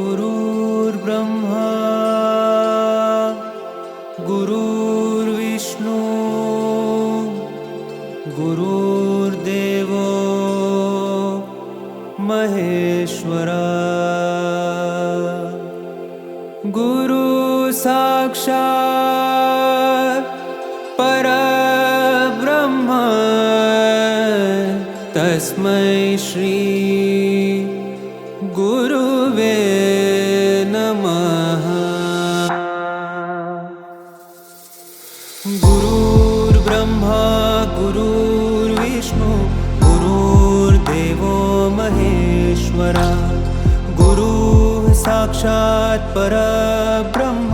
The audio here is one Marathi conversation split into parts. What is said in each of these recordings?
गुरुर्ब्रह्मा गुरुर्विष्णू गुरुर्देवो महेश्वरा गुरु साक्षात् परब्रह्म तस्मै श्री गुरुवे नमः। गुरुर्ब्रह्मा गुरुर्विष्णु गुरुर्देवो महेश्वरा गुरुः साक्षात् परब्रह्म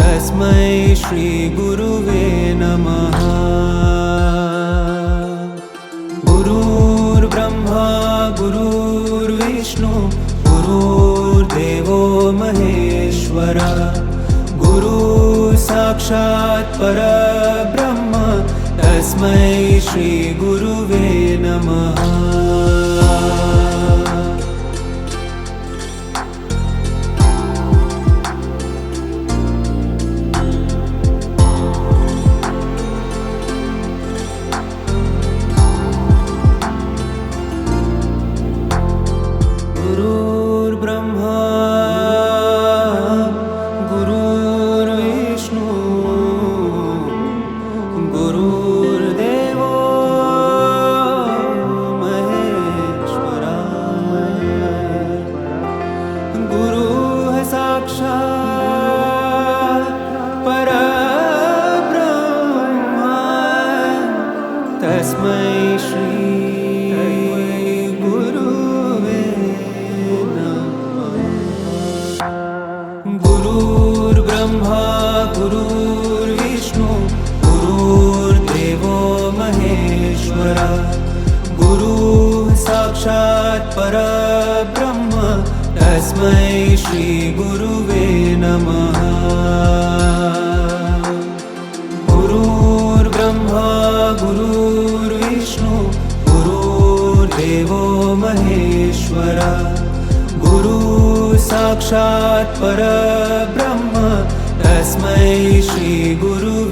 तस्मै श्री गुरुवे नमः। गुरुर्ब्रह्मा गुरुर्विष्णु गुरुर्देवो महेश्वरा गुरुः साक्षात् परब्रह्म तस्मै श्री गुरुवे नमः। गुरुर्ब्रह्मा गुरुर्विष्णु गुरुर्देवो महेश्वरा गुरुः साक्षात् परब्रह्म तस्मै श्री गुरुर्ब्रह्मा गुरुर्विष्णु गुरुर्देवो महेश्वरा गुरुः साक्षात् परब्रह्म तस्मै श्री गुरुवे नमः। गुरुर्ब्रह्मा गुरुर्विष्णु गुरुर्देवो महेश्वरा गुरुः साक्षात् परब्रह्म तस्मै श्री गुरुवे